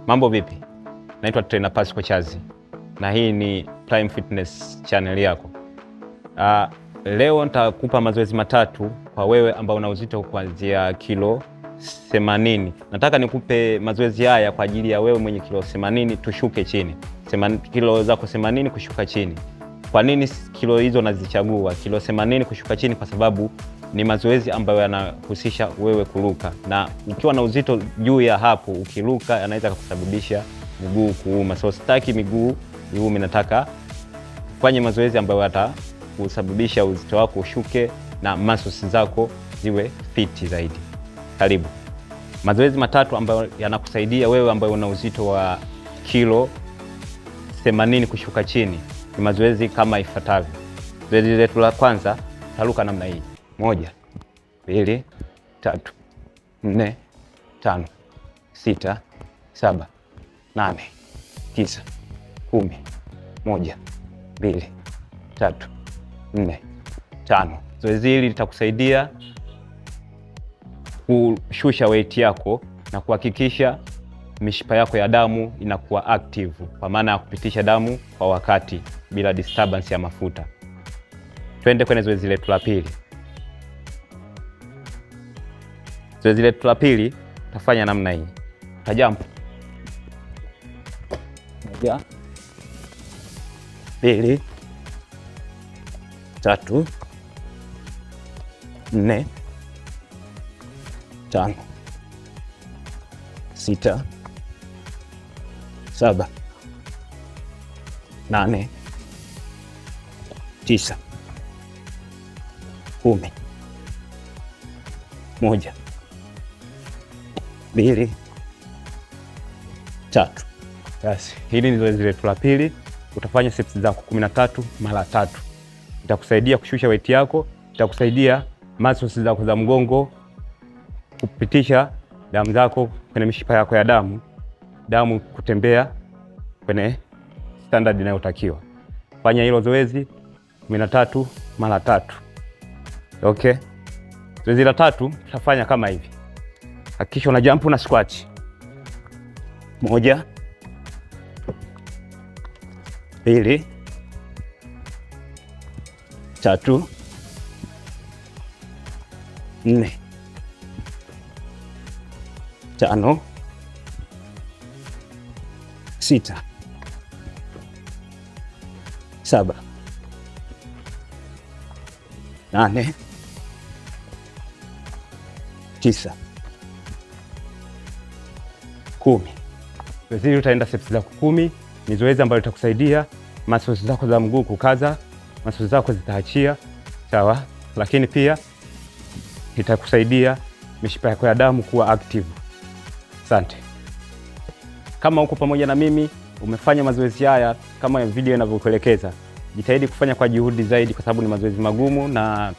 Mambo vipi? Naitwa Trainer Pascal Chazi na hii ni Prime Fitness channel yako. Leo nitakupa mazoezi matatu kwa wewe ambao una uzito kuanzia kilo 80. Nataka nikupe mazoezi haya kwa ajili ya wewe mwenye kilo 80 tushuke chini. Kilo zako 80 kushuka chini. Kwa nini kilo hizo nazichagua? Kilo 80 kushuka chini kwa sababu ni mazoezi ambayo yanahusisha wewe kuruka, na ukiwa na uzito juu ya hapo ukiruka yanaweza kusababisha miguu kuuma. So sitaki miguu iume, nataka fanye mazoezi ambayo yatakusababisha uzito wako ushuke na muscles zako ziwe fit zaidi. Karibu. Mazoezi matatu ambayo yanakusaidia wewe ambaye una uzito wa kilo 80 kushuka chini ni mazoezi kama ifuatavyo. Zoezi letu la kwanza, taruka namna hii. 1 2 3 4 5 6 7 8 9 10 1 2 3 4 5. Zoezi hili litakusaidia kushusha weight yako na kuhakikisha mishipa yako ya damu inakuwa active, kwa maana ya kupitisha damu kwa wakati bila disturbance ya mafuta. Twende kwenye zoezi letu la pili. Zoezi letu la pili utafanya namna hii. Utajump. 1 2 3 4 5 6 7 8 9 10 1 2 3. Basi, hili ni zoezi letu la pili. Utafanya steps zako 13 mara 3. Itakusaidia kushusha weight yako, itakusaidia muscles zako za mgongo kupitisha damu zako kwenye mishipa yako ya damu kutembea kwenye standard inayotakiwa. Fanya hilo zoezi 13 mara 3. Okay? Zoezi la tatu utafanya kama hivi. Hakikisha una jump na squat. 1 2 3 4 5 6 7 8 9 10. Zoezi hili utaenda steps zako 10. Ni zoezi ambalo litakusaidia muscles zako za mguu kukaza, muscles zako zitaachia, sawa? Lakini pia itakusaidia mishipa yako ya damu kuwa active. Asante. Kama uko pamoja na mimi, umefanya mazoezi haya kama video inavyokuelekeza, jitahidi kufanya kwa juhudi zaidi kwa sababu ni mazoezi magumu, na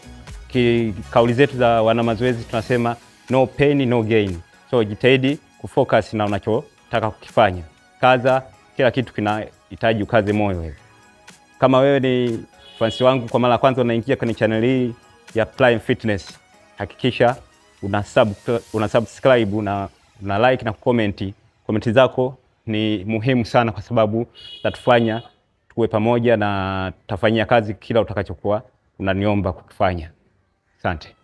kauli zetu za wana mazoezi tunasema no pain no gain. So jitahidi kufocus na unachotaka kukifanya. Kaza, kila kitu kinahitaji ukaze moyo wewe. Kama wewe ni fans wangu kwa mara ya kwanza unaingia kwenye channel hii ya Prime Fitness, hakikisha una subscribe na una like na comment. Comment zako ni muhimu sana kwa sababu tatufanya tuwe pamoja na tafanyia kazi kila utakachokuwa unaniomba kukifanya. Asante.